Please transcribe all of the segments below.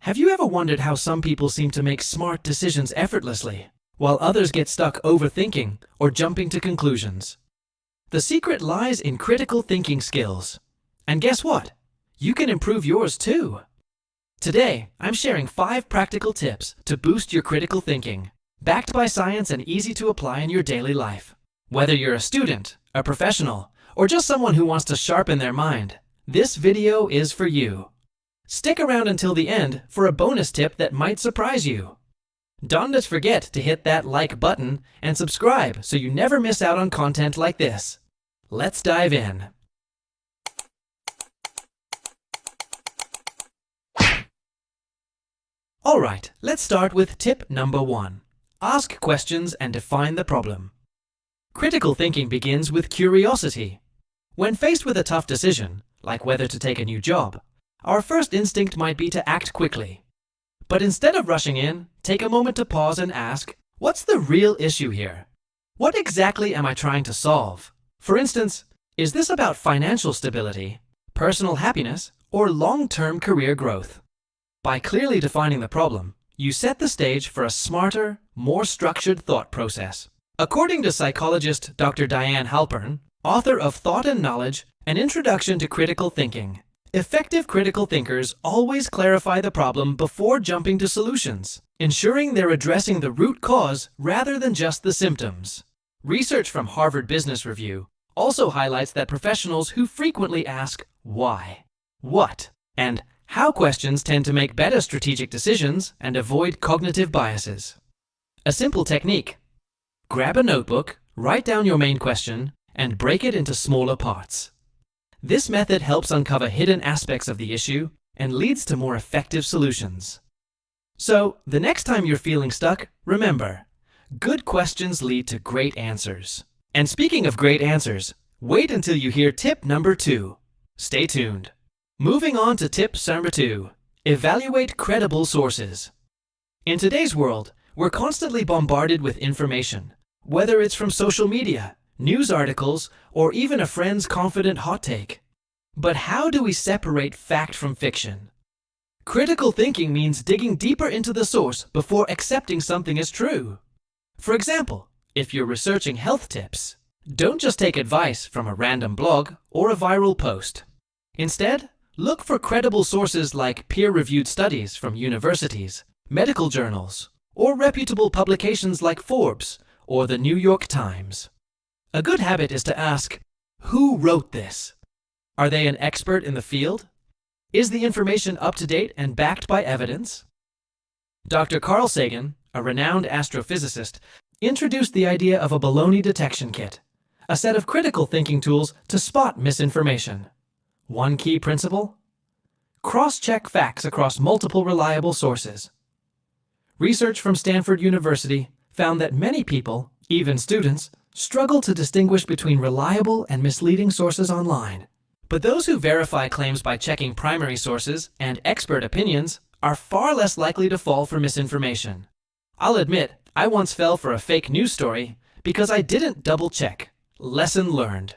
Have you ever wondered how some people seem to make smart decisions effortlessly, while others get stuck overthinking or jumping to conclusions? The secret lies in critical thinking skills. And guess what? You can improve yours too. Today, I'm sharing 5 practical tips to boost your critical thinking, backed by science and easy to apply in your daily life. Whether you're a student, a professional, or just someone who wants to sharpen their mind, this video is for you. Stick around until the end for a bonus tip that might surprise you. Don't forget to hit that like button and subscribe so you never miss out on content like this. Let's dive in. Alright, let's start with tip number 1. Ask questions and define the problem. Critical thinking begins with curiosity. When faced with a tough decision, like whether to take a new job, our first instinct might be to act quickly. But instead of rushing in, take a moment to pause and ask, what's the real issue here? What exactly am I trying to solve? For instance, is this about financial stability, personal happiness, or long-term career growth? By clearly defining the problem, you set the stage for a smarter, more structured thought process. According to psychologist Dr. Diane Halpern, author of Thought and Knowledge, An Introduction to Critical Thinking, effective critical thinkers always clarify the problem before jumping to solutions, ensuring they're addressing the root cause rather than just the symptoms. Research from Harvard Business Review also highlights that professionals who frequently ask why, what, and how questions tend to make better strategic decisions and avoid cognitive biases. A simple technique: grab a notebook, write down your main question, and break it into smaller parts. This method helps uncover hidden aspects of the issue and leads to more effective solutions. So, the next time you're feeling stuck, remember, good questions lead to great answers. And speaking of great answers, wait until you hear tip number 2. Stay tuned. Moving on to tip number 2, evaluate credible sources. In today's world, we're constantly bombarded with information, whether it's from social media, news articles, or even a friend's confident hot take. But how do we separate fact from fiction? Critical thinking means digging deeper into the source before accepting something as true. For example, if you're researching health tips, don't just take advice from a random blog or a viral post. Instead, look for credible sources like peer-reviewed studies from universities, medical journals, or reputable publications like Forbes or the New York Times. A good habit is to ask, who wrote this? Are they an expert in the field? Is the information up to date and backed by evidence? Dr. Carl Sagan, a renowned astrophysicist, introduced the idea of a baloney detection kit, a set of critical thinking tools to spot misinformation. One key principle: cross-check facts across multiple reliable sources. Research from Stanford University found that many people, even students, struggle to distinguish between reliable and misleading sources online. But those who verify claims by checking primary sources and expert opinions are far less likely to fall for misinformation. I'll admit, I once fell for a fake news story because I didn't double-check. Lesson learned.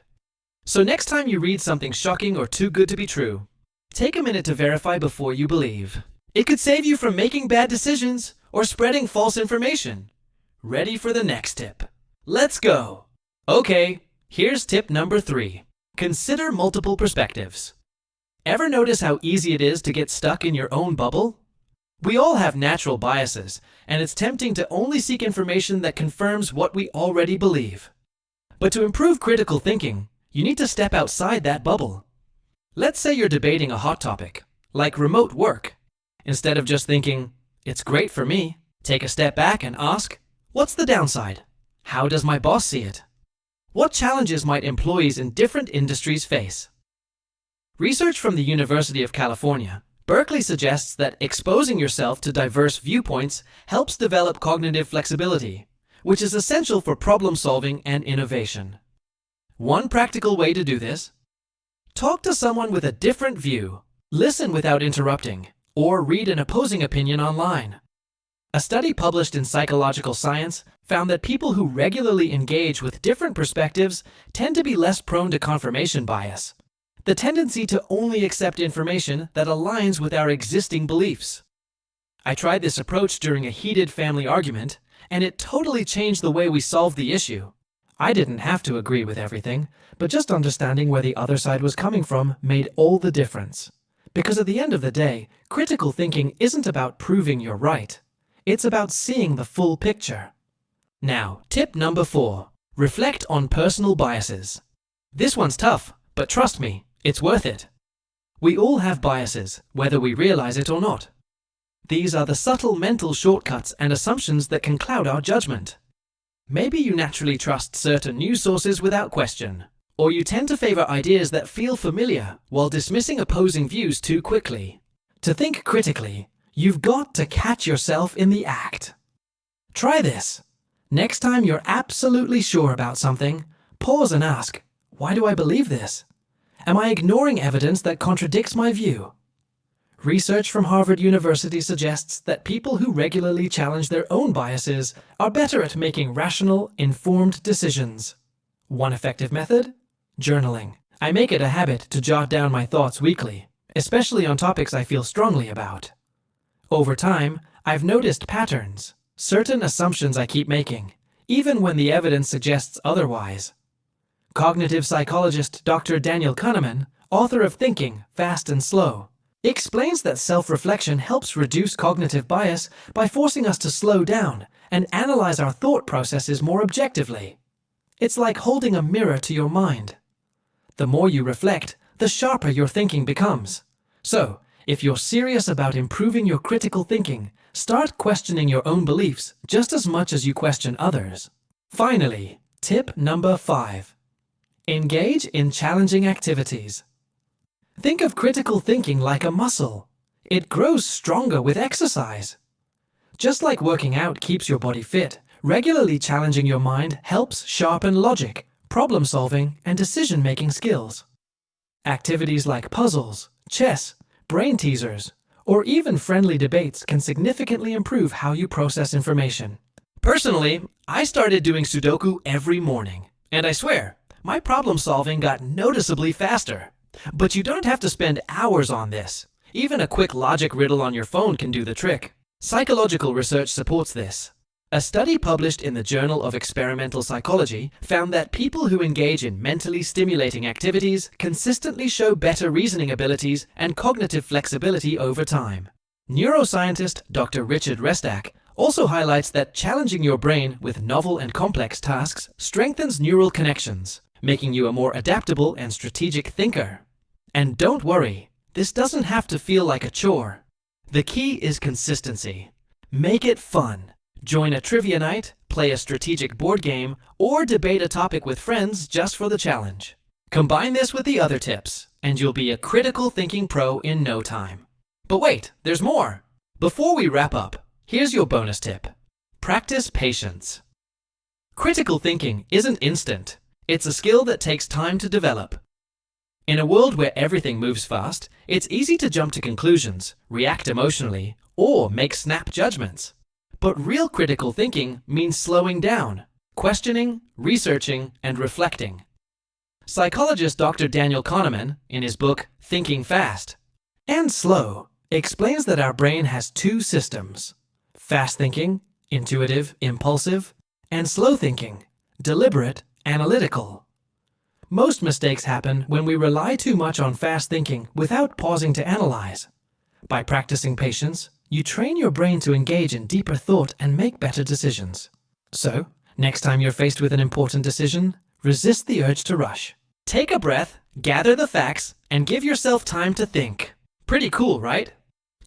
So next time you read something shocking or too good to be true, take a minute to verify before you believe. It could save you from making bad decisions or spreading false information. Ready for the next tip? Let's go! Okay, here's tip number 3. Consider multiple perspectives. Ever notice how easy it is to get stuck in your own bubble? We all have natural biases, and it's tempting to only seek information that confirms what we already believe. But to improve critical thinking, you need to step outside that bubble. Let's say you're debating a hot topic, like remote work. Instead of just thinking, it's great for me, take a step back and ask, what's the downside? How does my boss see it? What challenges might employees in different industries face? Research from the University of California, Berkeley suggests that exposing yourself to diverse viewpoints helps develop cognitive flexibility, which is essential for problem solving and innovation. One practical way to do this: talk to someone with a different view, listen without interrupting, or read an opposing opinion online. A study published in Psychological Science found that people who regularly engage with different perspectives tend to be less prone to confirmation bias, the tendency to only accept information that aligns with our existing beliefs. I tried this approach during a heated family argument, and it totally changed the way we solved the issue. I didn't have to agree with everything, but just understanding where the other side was coming from made all the difference. Because at the end of the day, critical thinking isn't about proving you're right. It's about seeing the full picture. Now, tip number 4. Reflect on personal biases. This one's tough, but trust me, it's worth it. We all have biases, whether we realize it or not. These are the subtle mental shortcuts and assumptions that can cloud our judgment. Maybe you naturally trust certain news sources without question, or you tend to favor ideas that feel familiar while dismissing opposing views too quickly. To think critically, you've got to catch yourself in the act. Try this. Next time you're absolutely sure about something, pause and ask, why do I believe this? Am I ignoring evidence that contradicts my view? Research from Harvard University suggests that people who regularly challenge their own biases are better at making rational, informed decisions. One effective method? Journaling. I make it a habit to jot down my thoughts weekly, especially on topics I feel strongly about. Over time, I've noticed patterns, certain assumptions I keep making, even when the evidence suggests otherwise. Cognitive psychologist Dr. Daniel Kahneman, author of Thinking, Fast and Slow, explains that self-reflection helps reduce cognitive bias by forcing us to slow down and analyze our thought processes more objectively. It's like holding a mirror to your mind. The more you reflect, the sharper your thinking becomes. So, if you're serious about improving your critical thinking, start questioning your own beliefs just as much as you question others. Finally, tip number 5. Engage in challenging activities. Think of critical thinking like a muscle. It grows stronger with exercise. Just like working out keeps your body fit, regularly challenging your mind helps sharpen logic, problem-solving, and decision-making skills. Activities like puzzles, chess, brain teasers, or even friendly debates can significantly improve how you process information. Personally, I started doing Sudoku every morning, and I swear, my problem-solving got noticeably faster. But you don't have to spend hours on this. Even a quick logic riddle on your phone can do the trick. Psychological research supports this. A study published in the Journal of Experimental Psychology found that people who engage in mentally stimulating activities consistently show better reasoning abilities and cognitive flexibility over time. Neuroscientist Dr. Richard Restak also highlights that challenging your brain with novel and complex tasks strengthens neural connections, making you a more adaptable and strategic thinker. And don't worry, this doesn't have to feel like a chore. The key is consistency. Make it fun. Join a trivia night, play a strategic board game, or debate a topic with friends just for the challenge. Combine this with the other tips, and you'll be a critical thinking pro in no time. But wait, there's more! Before we wrap up, here's your bonus tip. Practice patience. Critical thinking isn't instant. It's a skill that takes time to develop. In a world where everything moves fast, it's easy to jump to conclusions, react emotionally, or make snap judgments. But real critical thinking means slowing down, questioning, researching, and reflecting. Psychologist Dr. Daniel Kahneman, in his book Thinking Fast and Slow, explains that our brain has 2 systems: fast thinking, intuitive, impulsive, and slow thinking, deliberate, analytical. Most mistakes happen when we rely too much on fast thinking without pausing to analyze. By practicing patience, you train your brain to engage in deeper thought and make better decisions. So, next time you're faced with an important decision, resist the urge to rush. Take a breath, gather the facts, and give yourself time to think. Pretty cool, right?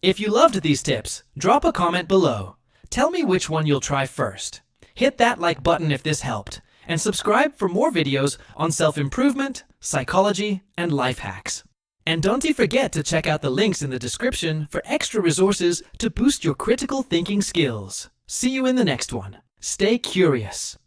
If you loved these tips, drop a comment below. Tell me which one you'll try first. Hit that like button if this helped, and subscribe for more videos on self-improvement, psychology, and life hacks. And don't forget to check out the links in the description for extra resources to boost your critical thinking skills. See you in the next one. Stay curious.